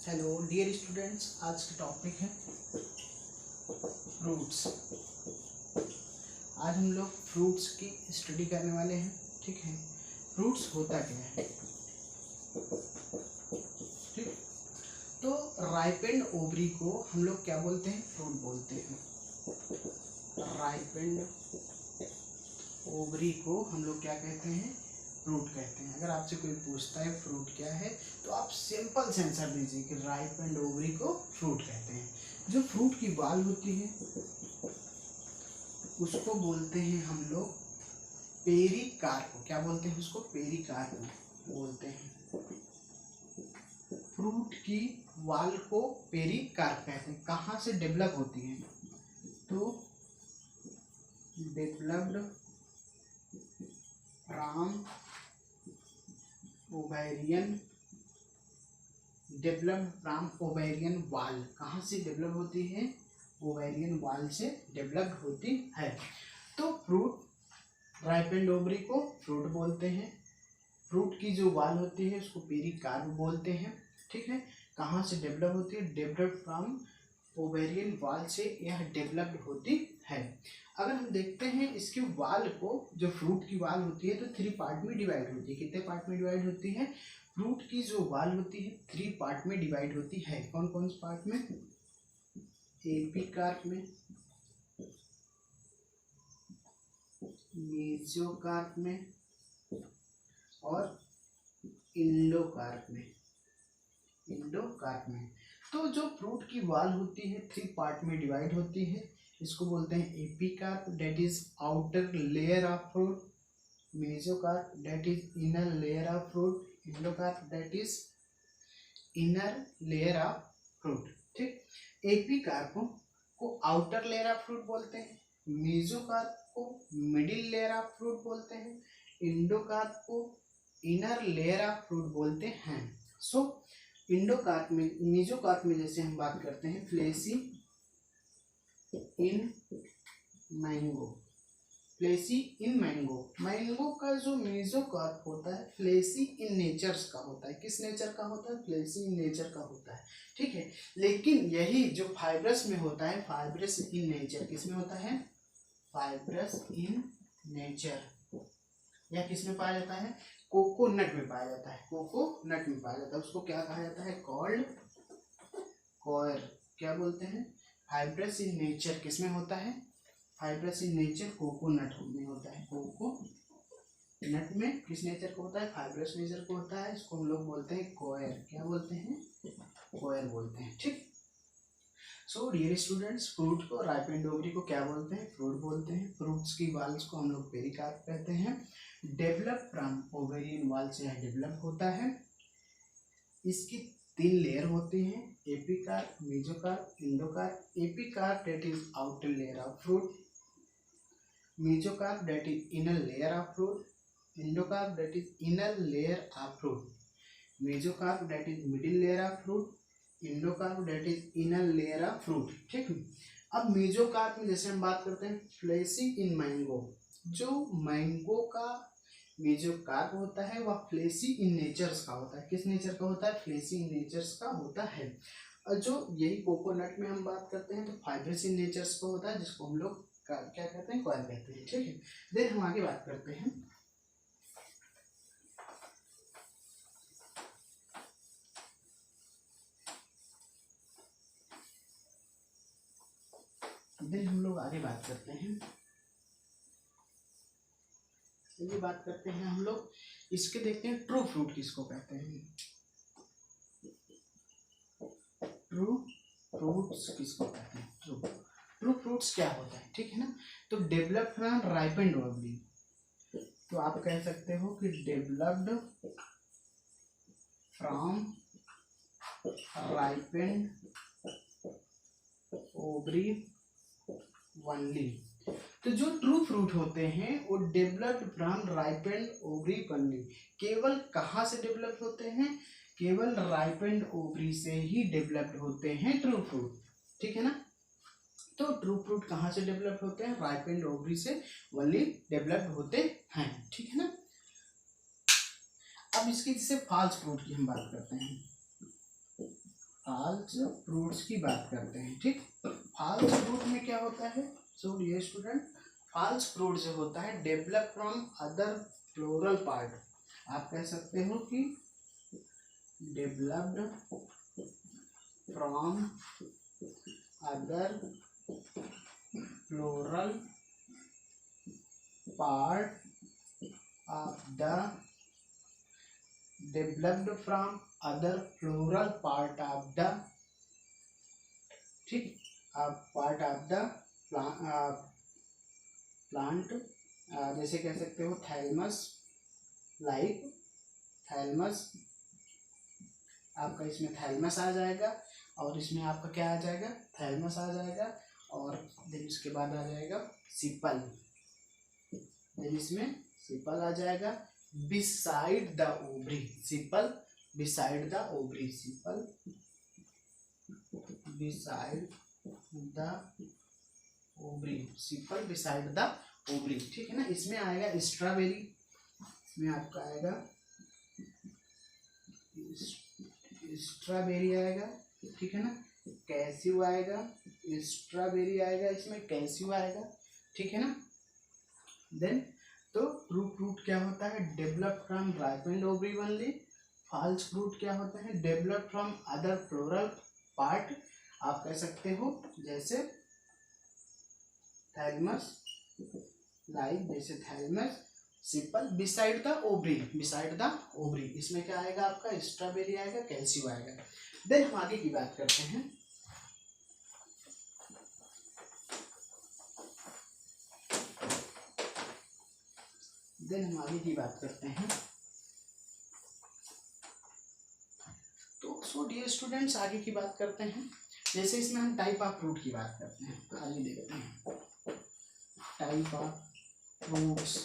Hello dear students, आज का topic है फ्रूट्स। आज हम लोग फ्रूट्स की स्टडी करने वाले हैं। ठीक है, फ्रूट्स होता क्या है? ठीक, तो राइपेंड ओवरी को हम लोग क्या बोलते हैं? फ्रूट बोलते हैं। राइपेंड ओवरी को हम लोग क्या कहते हैं? फ्रूट कहते हैं। अगर आपसे कोई पूछता है फ्रूट क्या है, तो आप सिंपल से आंसर दीजिए कि राइपेंड ओवरी को फ्रूट कहते हैं। जो फ्रूट की बाल होती है उसको बोलते हैं हम लोग पेरिकार्प। क्या बोलते हैं उसको? पेरिकार्प बोलते हैं। फ्रूट की वाल को पेरिकार्प कहते हैं। कहाँ से डेवलप होती है? तो developed from ovarian, developed from ovarian वाल। कहाँ से डेवलप होती है? ओवेरियन वाल से डेवलप्ड होती है। तो फ्रूट, राइपेंड ओवरी को फ्रूट बोलते हैं। फ्रूट की जो वाल होती है उसको पेरिकार्प बोलते हैं। ठीक है, कहाँ से डेवलप होती है? डेवलप्ड फ्रॉम ओवेरियन वाल से यह डेवलप्ड होती है। अगर हम देखते हैं इसके वाल को, जो फ्रूट की वाल होती है तो 3 पार्ट में डिवाइड होती है। कितने पार्ट में डिवाइड होती है? फ्रूट की जो वाल होती है 3 पार्ट में डिवाइड होती है। कौन कौन से पार्ट में? एपिकार्प में, मेसोकार्प में और इंडोकार्प में। इंडोकार्प में। तो जो फ्रूट की वाल होती है 3 पार्ट में डिवाइड होती है। इसको बोलते हैं epicarp, that is outer layer of fruit. Mesocarp, that is inner layer of fruit. Endocarp, that is inner layer of fruit. ठीक, एपिकार्प को आउटर लेयर ऑफ फ्रूट बोलते हैं, मेसोकार्प को मिडिल लेयर ऑफ फ्रूट बोलते हैं, endocarp को inner layer of fruit बोलते हैं। सो इंडोकार्प में, मेसोकार्प में जैसे हम बात करते हैं fleshy in mango. Fleshy in mango, mango का जो मेसोकार्प होता है फ्लेसी इन नेचर्स का होता है। किस नेचर का होता है? फ्लेसी इन नेचर का होता है। ठीक है, लेकिन यही जो फाइब्रस में होता है, फाइब्रस इन नेचर किस में होता है? Fibrous in nature. यह किस में पाया जाता है? कोकोनट में पाया जाता है। कोकोनट में पाया जाता है। उसको क्या कहा जाता है? Called coir. क्या बोलते हैं? फाइब्रस इन नेचर किस में होता है? फाइब्रस इन नेचर कोकोनट में होता है। कोकोनट में किस नेचर को होता है? फाइब्रस नेचर को होता है। इसको हम लोग बोलते हैं कॉयर। क्या बोलते हैं? कॉयर बोलते हैं। ठीक, सो डियर स्टूडेंट्स, फ्रूट को, राइपेंड ओवरी को क्या बोलते हैं? फ्रूट बोलते हैं। फ्रूट्स की वाल्स को हम लोग पेरिकार्प कहते हैं। डेवलप फ्रॉम ओवेरियन वाल से डेवलप होता है। इसकी 3 लेयर होती हैं, epicarp, mesocarp, endocarp. Epicarp that is outer layer of fruit, mesocarp that is inner layer of fruit, endocarp that is inner layer of fruit, mesocarp that is middle layer of fruit, endocarp that is inner layer of fruit. ठीक है, अब mesocarp में जैसे हम बात करते हैं fleshy in mango. जो मैंगो का मेसोकार्प होता है वह फ्लेसी इन नेचर्स का होता है। किस नेचर का होता है? फ्लेसी इन नेचर्स का होता है। और जो यही कोकोनट में हम बात करते हैं तो फाइब्रस इन नेचर्स का होता है, जिसको हम लोग क्या कहते हैं? कॉयर कहते हैं। ठीक है, देन हम आगे बात करते हैं। देन हम लोग आगे बात करते हैं। ये बात करते हैं हम लोग, इसके देखते हैं ट्रू फ्रूट किसको कहते हैं? ट्रू फ्रूट्स किसको कहते हैं? ट्रू फ्रूट्स क्या होता है? ठीक है ना, तो डेवलप फ्रॉम राइपेंड ओवरी, तो आप कह सकते हो कि developed from ripened ovary only. तो जो ट्रू फ्रूट होते हैं वो developed from ripened ovary only. केवल कहाँ से डेवलप होते हैं? केवल राइपेंड ओवरी से ही डेवलप्ड होते हैं ट्रू फ्रूट। ठीक है ना, तो ट्रू फ्रूट कहाँ से डेवलप होते हैं? राइपेंड ओवरी से ओनली डेवलप्ड होते हैं। ठीक है ना, अब इसकी जैसे फॉल्स फ्रूट की हम बात करते हैं। फाल्स फ्रूट्स की बात करते हैं। ठीक, फाल्स फ्रूट में क्या होता है? So dear student, false fruit जो होता है develop from other floral part, आप कह सकते हो कि developed from other floral part of the developed from other floral part of the, ठीक, पार्ट ऑफ द प्लांट, जैसे कह सकते हो थैलमस, लाइक थैलमस, आपका इसमें थैलमस आ जाएगा और इसमें आपका क्या आ जाएगा? थैलमस आ जाएगा और देन इसके बाद आ जाएगा सिपल, देन इसमें सिपल आ जाएगा beside the ovary, सिपल beside the ovary, सिपल beside the ovary, सिपल beside the ovary, ठीक है ना। इसमें आएगा स्ट्रॉबेरी, इसमें आपका आएगा स्ट्रॉबेरी आएगा, ठीक है ना, कैस्यू आएगा, स्ट्रॉबेरी आएगा, इसमें कैस्यू आएगा, ठीक है ना। देन तो फ्रूट क्या होता है? Develop from ripened ovary only. False fruit क्या होता है? Develop from other floral part, आप कह सकते हो जैसे थैलमस, लाइक जैसे thalamus, simple beside the ovary, beside the ovary, इसमें क्या आएगा आपका? स्ट्रॉबेरी आएगा, कैल्शियम आएगा। देन हम आगे की बात करते हैं। तो सो डियर स्टूडेंट्स, आगे की बात करते हैं। जैसे इसमें हम टाइप ऑफ फ्रूट की बात करते हैं, आगे देखते हैं टाइप ऑफ फ्रूट्स,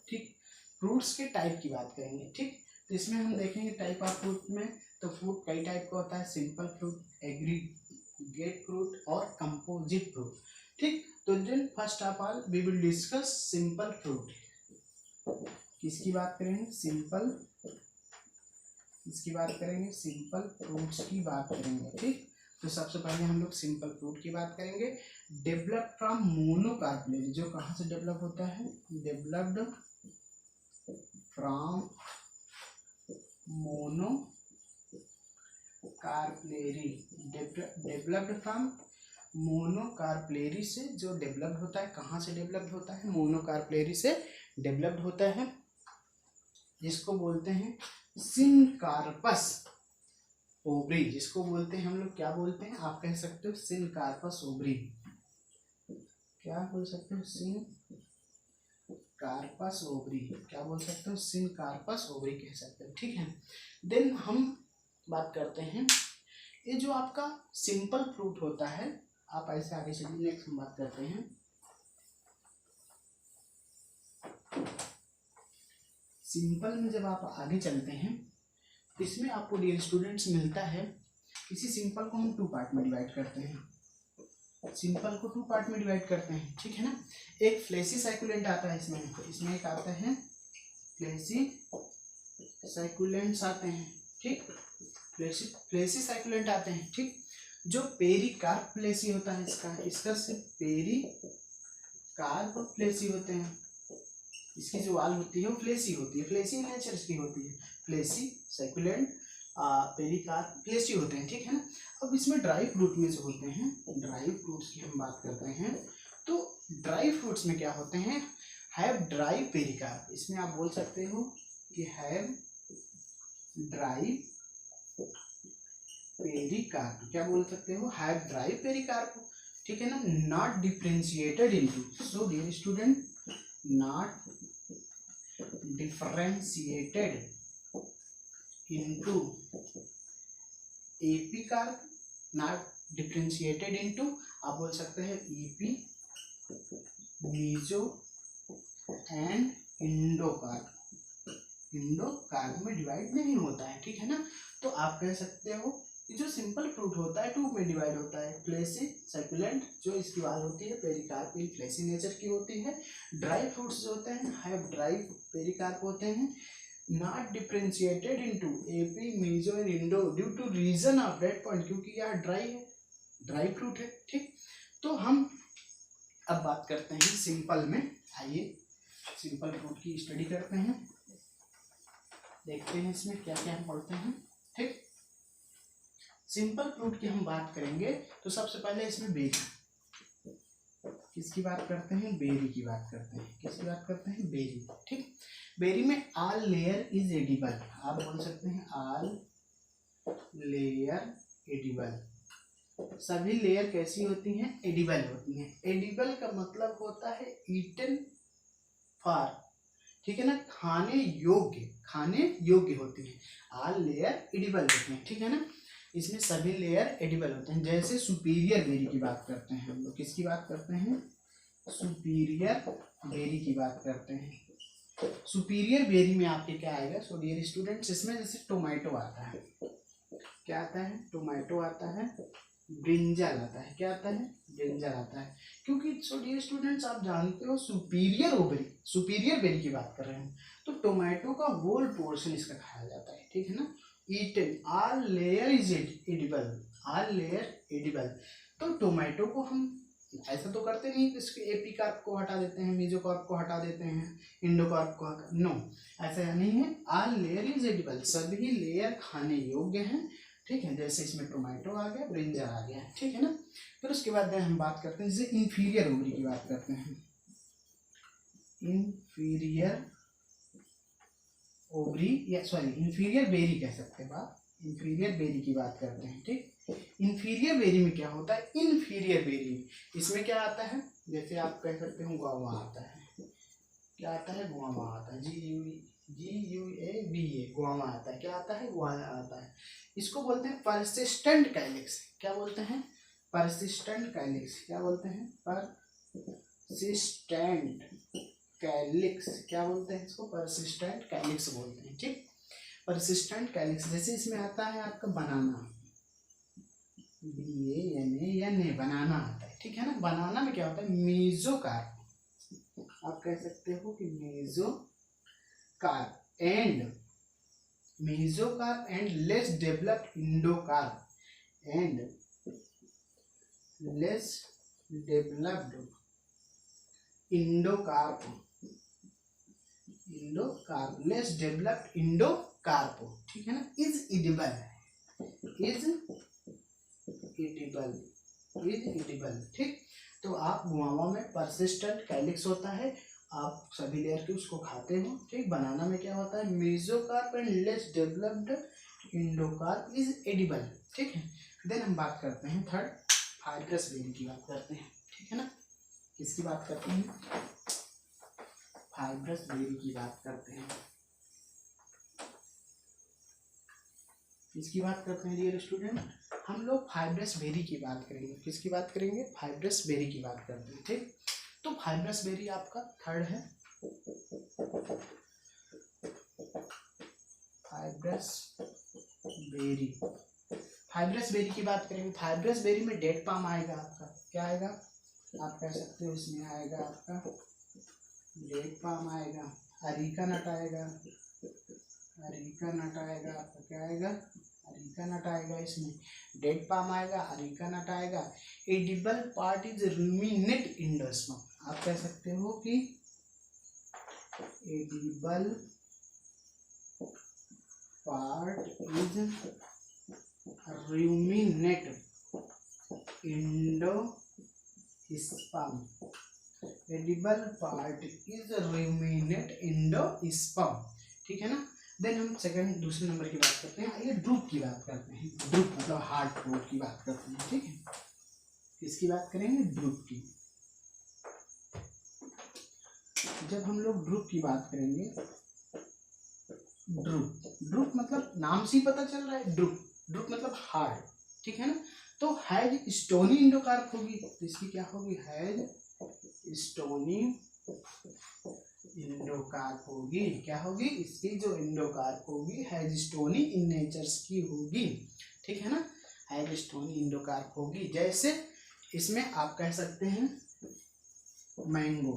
ठीक, फ्रूट्स के टाइप की बात करेंगे, ठीक। तो इसमें हम देखेंगे टाइप ऑफ फ्रूट में, तो फ्रूट कई टाइप का होता है, सिंपल फ्रूट, एग्रीगेट फ्रूट और कंपोजिट फ्रूट, ठीक। तो then first of all we will discuss simple fruit. किसकी बात करेंगे? सिंपल, इसकी बात करेंगे, सिंपल फ्रूट्स की बात करेंगे, ठीक। तो सबसे पहले हम लोग सिंपल फ्रूट की बात करेंगे। डेवलप फ्रॉम मोनोकार्पलेरी, जो कहाँ से डेवलप होता है? डेवलप्ड फ्रॉम मोनोकार्पलेरी, डेवलप्ड फ्रॉम मोनोकार्पलेरी से जो डेवलप्ड होता है, कहाँ से डेवलप्ड होता है? मोनोकार्पलेरी से डेवलप्ड होता है, जिसको बोलते हैं सिनकार्पस ओवरी, जिसको बोलते हैं हम लोग, क्या बोलते हैं? आप कह सकते हो सिनकार्पस ओवरी, क्या बोल सकते हो? सिनकार्पस ओवरी, क्या बोल सकते हो? सिनकार्पस ओवरी कह सकते हो, ठीक है। देन हम बात करते हैं, ये जो आपका सिंपल फ्रूट होता है, आप ऐसे आगे चलिए, नेक्स्ट हम बात करते हैं सिंपल में। जब आप आगे चलते हैं, इसमें आपको डियर स्टूडेंट्स मिलता है, किसी सिंपल को हम टू पार्ट में डिवाइड करते हैं, सिंपल को टू पार्ट में डिवाइड करते हैं, ठीक है ना। एक फ्लेसी साइकुलेंट आता है इसमें, इसमें एक आता है फ्लेसी साइकुलेंट्स आते हैं, ठीक, फ्लेसी साइकुलेंट आते हैं, ठीक। जो पेरिकार्प फ्लेसी होता है इसका सिर्फ पेरिकार्प फ्लेसी होते हैं, इसकी जो वाल होती है वो फ्लेसी होती है, फ्लेसी नेचर इसकी होती है, फ्लेसी साइकुलेंट, पेरिकार्प फ्लेसी होते हैं, ठीक है ना। अब इसमें ड्राई फ्रूट में जो होते हैं, ड्राई फ्रूट्स की हम बात करते हैं, तो ड्राई फ्रूट्स में क्या होते हैं? हैव ड्राई पेरिकार्प, इसमें आप बोल सकते हो कि हैव ड्राई पेरिकार्प, क्या बोल सकते हो? हैव ड्राई पेरिकार्प, ठीक है ना। Not differentiated into, so dear student, not differentiated into epicarp, not differentiated into, आप बोल सकते हैं epi, meso and endocarp, endocarp में डिवाइड नहीं होता है, ठीक है ना। तो आप कह सकते हो जो सिंपल फ्रूट होता है टू में डिवाइड होता है, फ्लेसी सैकुलेंट जो इसकी वाल होती है, पेरिकार्प इन फ्लेसी नेचर की होती है, ड्राई फ्रूट्स जो होते हैं हैव ड्राई पेरिकार्प होते हैं, not differentiated into epi meso and endo due to reason of dead point, क्योंकि यह ड्राई है, ड्राई फ्रूट है। ठीक, तो हम अब बात करते हैं सिंपल में। आइए सिंपल फ्रूट की स्टडी करते हैं, देखते हैं इसमें क्या क्या हम पढ़ते हैं। ठीक, सिंपल फ्रूट की हम बात करेंगे तो सबसे पहले इसमें बेरी, किसकी बात करते हैं, बेरी की बात करते हैं। किसकी बात करते हैं, बेरी। ठीक, बेरी में ऑल लेयर इज एडिबल, आप बोल सकते हैं ऑल लेयर एडिबल, सभी लेयर कैसी होती हैं, एडिबल होती हैं। एडिबल का मतलब होता है ईटन फॉर, ठीक है ना, खाने योग्य, खाने योग्य होती है। ऑल लेयर एडिबल होती हैं, ठीक है ना, इसमें सभी लेयर एडिबल होते हैं। जैसे सुपीरियर बेरी की बात करते हैं हम लोग, किसकी बात करते हैं, सुपीरियर बेरी की बात करते हैं। सुपीरियर बेरी में आपके क्या आएगा, सो डियर स्टूडेंट्स, इसमें जैसे टोमेटो आता है, क्या आता है, टोमेटो आता है, ब्रिंजल आता है, क्या आता है, ब्रिंजल आता है। क्योंकि सो डियर स्टूडेंट्स आप जानते हो सुपीरियर ओबरी, सुपीरियर बेरी की बात कर रहे हैं, तो टोमेटो का होल पोर्शन इसका खाया जाता है, ठीक है ना। Eaten, all layer is edible, all layer edible. तो टोमेटो को हम ऐसा तो करते नहीं कि इसके एपिकार्प को हटा देते हैं, मेसोकार्प को हटा देते हैं, इंडोकार्प को, नो, ऐसा नहीं है। ऑल लेयर इज एडिबल, सभी लेयर खाने योग्य हैं, ठीक है। जैसे इसमें टोमेटो आ गया, ब्रिंजल आ गया, ठीक है ना। फिर उसके बाद हम बात करते हैं, जैसे इंफीरियर ओवरी की बात करते हैं, इंफीरियर ओवरी या सॉरी इंफीरियर बेरी कह सकते हैं आप, इंफीरियर बेरी की बात करते हैं। ठीक, इंफीरियर बेरी में क्या होता है, इंफीरियर बेरी में इसमें क्या आता है, जैसे आप कह सकते हो गुआवा आता है, क्या आता है, गुआवा आता है, GUAVA गुआवा आता है, क्या आता है, गुआवा आता है। इसको बोलते हैं परसिस्टेंट कैलिक्स, क्या बोलते हैं, परसिस्टेंट कैलिक्स, क्या बोलते हैं, परसिस्टेंट कैलिक्स, क्या बोलते हैं इसको, परसिस्टेंट कैलिक्स बोलते हैं। ठीक, परसिस्टेंट कैलिक्स। जैसे इसमें आता है आपका बनाना, BANA बनाना आता है, ठीक है ना। बनाना में क्या होता है, मेसोकार्प, आप कह सकते हो कि mesocarp and less developed endocarp and less developed endocarp, less developed endocarp, ठीक है ना, इज एडिबल, ठीक। तो आप गुआवा में परसिस्टेंट कैलिक्स होता है, आप सभी लेयर के उसको खाते हो, ठीक। बनाना में क्या होता है, mesocarp and less developed endocarp is edible, ठीक है। देन हम बात करते हैं थर्ड, फाइब्रस बेरी की बात करते हैं, ठीक है ना। किसकी बात करते हैं, फाइब्रस बेरी की बात करते हैं। किसकी बात करते हैं डियर स्टूडेंट, हम लोग फाइब्रस बेरी की बात करेंगे। किसकी बात करेंगे, फाइब्रस बेरी की बात करते हैं, ठीक। तो फाइब्रस बेरी आपका थर्ड है, फाइब्रस बेरी। फाइब्रस बेरी की बात करेंगे, फाइब्रस बेरी में डेट पाम आएगा आपका, क्या आएगा, आप कह सकते हो इसमें आएगा आपका डेट पाम आएगा, अरीका नट आएगा, अरीका नट आएगा आपका, क्या आएगा, अरीका नट आएगा, इसमें डेट पाम आएगा, अरीका नट आएगा। Edible part is ruminate endosperm, आप कह सकते हो कि edible part is ruminate endosperm, edible part is ruminate endosperm, ठीक है ना। देन हम सेकंड दूसरे नंबर की बात करते हैं, आइए ड्रूप की बात करते हैं। ड्रूप मतलब हार्ड फ्रूट की बात करते हैं, ठीक है। किसकी बात करेंगे, ड्रूप की। जब हम लोग ड्रूप की बात करेंगे, ड्रूप मतलब नाम से ही पता चल रहा है, ड्रूप मतलब हार्ड, ठीक है ना। तो हैज स्टोनी इंडोकार्प होगी, तो इसकी क्या होगी, हैज स्टोनी इंडोकार्प होगी, क्या होगी, इसकी जो इंडोकार्प होगी हैज स्टोनी इन नेचर्स की होगी, ठीक है ना, हैज स्टोनी इंडोकार्प होगी। जैसे इसमें आप कह सकते हैं मैंगो,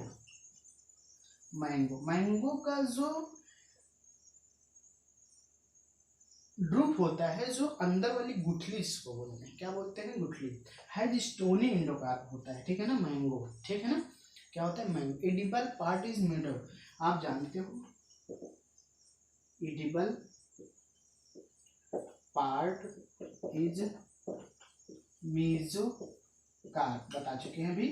मैंगो का जो ड्रूप होता है जो अंदर वाली गुठली इसको बोलते हैं, क्या बोलते हैं, गुठली। हैज स्टोनी एंडोकार्प होता है, ठीक है ना, मैंगो, ठीक है ना, क्या होता है, mango. Edible part is made of, आप जानते हो एडिबल पार्ट इज मेसोकार्प, बता चुके हैं अभी।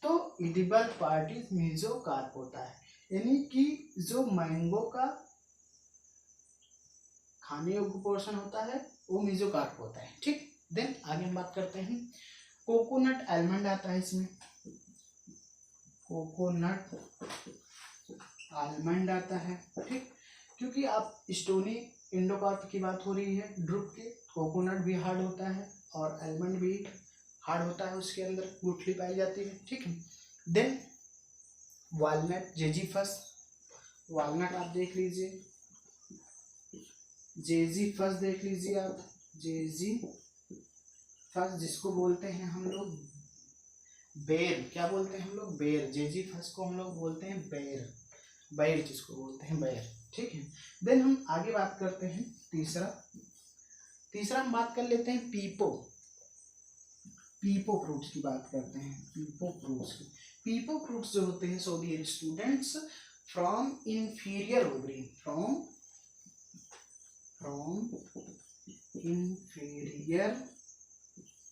तो एडिबल पार्ट इज मेसोकार्प होता है, यानी कि जो मैंगो का खाने योग्य पोर्शन होता है वो मेसोकार्प होता है, ठीक। देन आगे हम बात करते हैं, कोकोनट आलमंड आता है इसमें, कोकोनट आलमंड आता है, ठीक। क्योंकि आप स्टोनी एंडोकार्प की बात हो रही है ड्रुप के, कोकोनट भी हार्ड होता है और आलमंड भी हार्ड होता है, उसके अंदर गुठली पाई जाती है, ठीक है। देन वालनट, जेजीफस, वालनट आप देख लीजिए, जेजीफस देख लीजिए आप, जेजीफस जिसको बोलते हैं हम लोग बेर, क्या बोलते हैं हम लोग, बेर। जेजीफस को हम लोग बोलते हैं बेर, बैर जिसको बोलते हैं बैर, ठीक है। देन हम आगे बात करते हैं तीसरा हम बात कर लेते हैं पीपो, पीपो फ्रूट्स की बात करते हैं, पीपो फ्रूट्स की। पीपो फ्रूट्स जो होते हैं so dear students, from inferior ovary, from inferior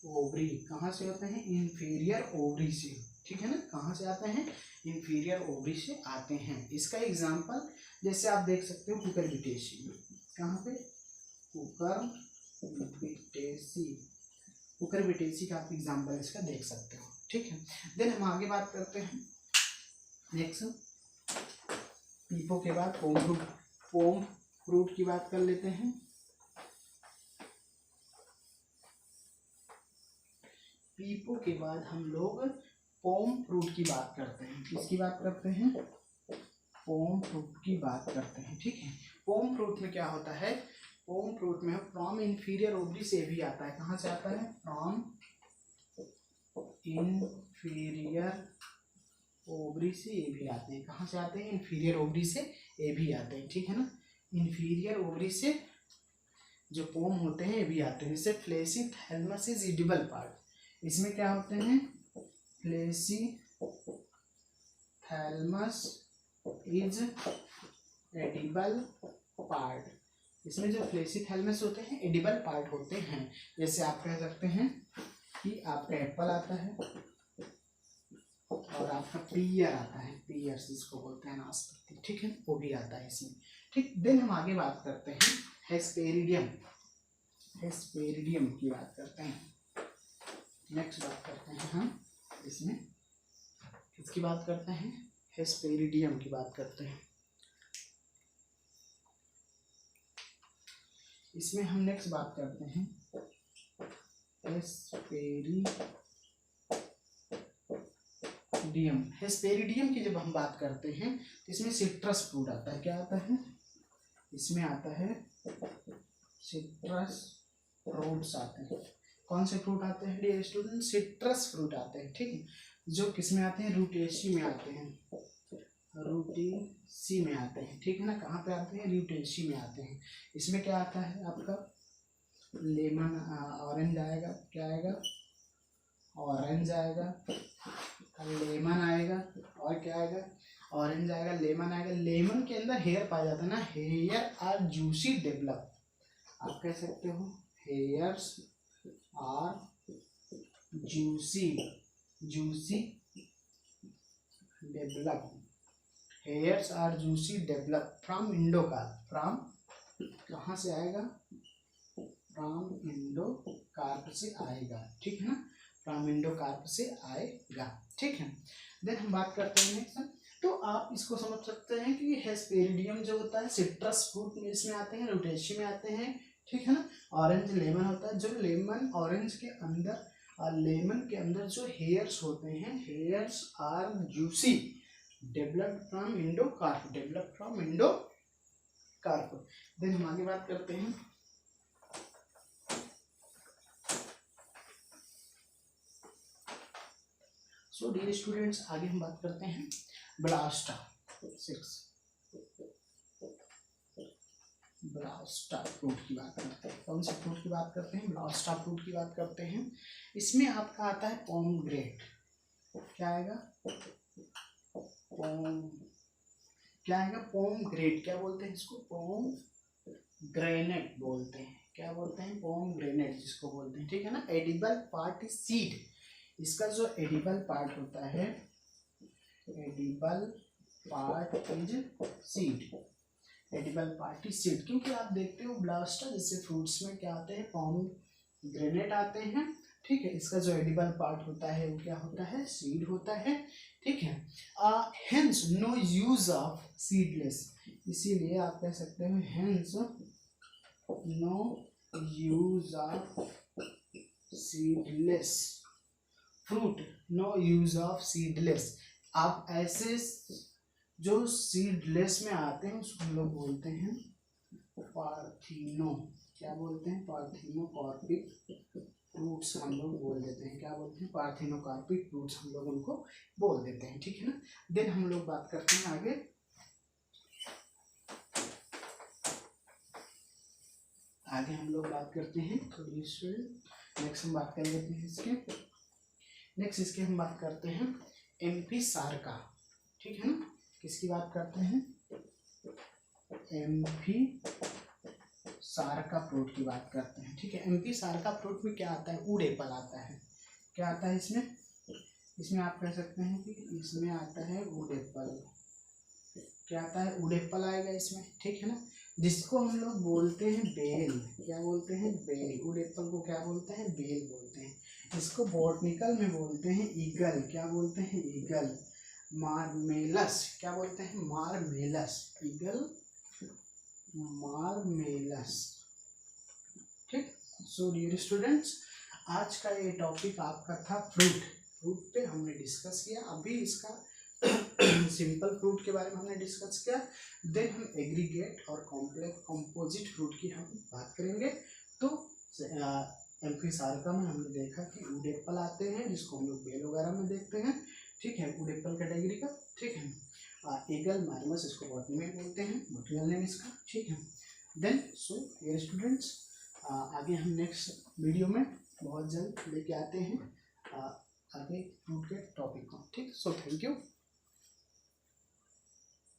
ovary, कहाँ से होते हैं, इंफीरियर ओवरी से, ठीक है ना, कहाँ से आते हैं, इंफीरियर ओवरी से आते हैं। इसका एग्जांपल जैसे आप देख सकते हो कुकुरबिटेसी, कहाँ पे, कुकुरबिटेसी का आप एग्जांपल इसका देख सकते हो, ठीक है। देन हम आगे बात करते हैं नेक्स्ट, पीपो के बाद पोम फ्रूट की बात कर लेते हैं। पीपो के बाद हम लोग पोम फ्रूट की बात करते हैं, किसकी बात करते हैं, पोम फ्रूट की बात करते हैं, ठीक है। पोम फ्रूट में क्या होता है, पोम फ्रूट में फ्रॉम इंफीरियर ओवरी से भी आता है, कहाँ से आता है, फ्रॉम इंफीरियर ओवरी से ये भी आते हैं, कहाँ से आते हैं, इंफीरियर ओवरी से ये भी आते हैं, ठीक है ना। इंफीरियर ओवरी से जो पोम होते हैं ये भी आते हैं। जैसे fleshy thalamus is edible part, इसमें क्या होते हैं, fleshy thalamus is edible part, इसमें जो फ्लेसी थैलमस होते हैं एडिबल पार्ट होते हैं। जैसे आप कह सकते हैं कि आपका एप्पल आता है और आपका पीयर आता है, पीयर जिसको बोलते हैं नाशपाती, ठीक है, वो भी आता है इसमें, ठीक। देन हम आगे बात करते हैं हेस्पेरिडियम, हेस्पेरिडियम की बात करते हैं। नेक्स्ट बात करते हैं हम इसमें किसकी बात करते हैं, हेस्पेरिडियम की बात करते हैं। इसमें हम नेक्स्ट बात करते हैं हेस्पेरिडियम। हेस्पेरिडियम की जब हम बात करते हैं तो इसमें सिट्रस फ्रूट आता है, क्या आता है, इसमें आता है सिट्रस फ्रूट्स आते हैं। कौन से फ्रूट आते हैं डियर स्टूडेंट, सिट्रस फ्रूट आते हैं, ठीक है, जो किसमें आते हैं, रूटेसी में आते हैं, रूटेसी में आते हैं, ठीक है ना, कहाँ पे आते हैं, रूटेसी में आते हैं। इसमें क्या आता है आपका, लेमन, ऑरेंज आएगा, क्या आएगा, ऑरेंज आएगा, लेमन आएगा, और क्या आएगा, ऑरेंज आएगा, लेमन आएगा। लेमन के अंदर हेयर पाया जाता है ना, हेयर आर जूसी डेवलप, आप कह सकते हो hairs are juicy develop, hairs are juicy develop from endocarp, from कहाँ से आएगा, फ्रॉम इंडोकार्प से आएगा, ठीक है ना, फ्रॉम इंडोकार्प से आएगा, ठीक है। देन हम बात करते हैं नेक्स्ट, तो आप इसको समझ सकते हैं कि हेस्पेरिडियम जो होता है सिट्रस फ्रूट में इसमें आते हैं, रूटेसी में आते हैं, ठीक है ना। ऑरेंज लेमन होता है, जो लेमन ऑरेंज के अंदर, लेमन के अंदर जो हेयर्स होते हैं, hairs are juicy developed from endocarp, developed from endocarp. Then हम आगे बात करते हैं सो डियर स्टूडेंट्स, आगे हम बात करते हैं ब्लास्टा 6, ब्लास्टा फ्रूट की बात करते हैं। कौन से फ्रूट की बात करते हैं? ब्लास्टा फ्रूट की बात करते हैं। इसमें आपका आता है पोमग्रेनेट। क्या आएगा? पोमग्रेनेट। क्या बोलते हैं इसको? पोमग्रेनेट बोलते हैं। क्या बोलते हैं? पोमग्रेनेट जिसको बोलते हैं, ठीक है ना। Edible part is seed. इसका जो एडिबल पार्ट होता है, edible part is seed. Edible part is seed, क्योंकि आप देखते हो ब्लास्टा जैसे फ्रूट्स में क्या आते हैं? पोमग्रेनेट आते हैं, ठीक है। इसका जो एडिबल पार्ट होता है वो क्या होता है? सीड होता है, ठीक है। Hence no use of seedless. इसीलिए आप कह सकते हो hence no use of seedless fruit. No use of seedless. आप ऐसे जो सीडलेस में आते हैं उसको हम लोग बोलते हैं पार्थिनो। क्या बोलते हैं? पार्थिनोकार्पिक फ्रूट्स हम लोग बोल देते हैं। क्या बोलते हैं? पार्थिनोकार्पिक फ्रूट्स हम लोग उनको बोल देते हैं, ठीक है ना। देन हम लोग बात करते हैं आगे। हम लोग बात करते हैं नेक्स्ट हम बात कर लेते हैं इसके। नेक्स्ट इसके हम बात करते हैं एम्फी सार्का, ठीक है ना। किसकी बात करते हैं? एम्फी सार्का फ्रूट की बात करते हैं, ठीक है। एम्फी सार्का फ्रूट में क्या आता है? वुड एप्पल आता है। क्या आता है इसमें? इसमें आप कह सकते हैं कि इसमें आता है वुड एप्पल। क्या आता है? वुड एप्पल आएगा इसमें, ठीक है ना। जिसको हम लोग बोलते हैं बेल। क्या बोलते हैं? बेल। वुड एप्पल को क्या बोलते हैं? बेल बोलते हैं। इसको बॉटनिकल में बोलते हैं ईगल। क्या बोलते हैं? ईगल। मार्मेलस। क्या बोलते हैं? मार्मेलस। ईगल मार्मेलस, ठीक। सो डियर स्टूडेंट्स, आज का ये टॉपिक आपका था फ्रूट। फ्रूट पे हमने डिस्कस किया। अभी इसका सिंपल फ्रूट के बारे में हमने डिस्कस किया। देन हम एग्रीगेट और कॉम्प्लेक्स कंपोजिट फ्रूट की हम बात करेंगे। तो एम्फी सार्का में हमने देखा कि वुड एप्पल आते हैं जिसको हम लोग बेल वगैरह में देखते हैं, ठीक है। वुड एप्पल कैटेगरी का, ठीक है। ईगल मार्मस इसको बॉटनी में बोलते हैं, बॉटनिकल नेम इसका, ठीक है। देन सो डियर स्टूडेंट्स, आगे हम नेक्स्ट वीडियो में बहुत जल्द लेके आते हैं आगे फ्रूट के टॉपिक को, ठीक। So thank you.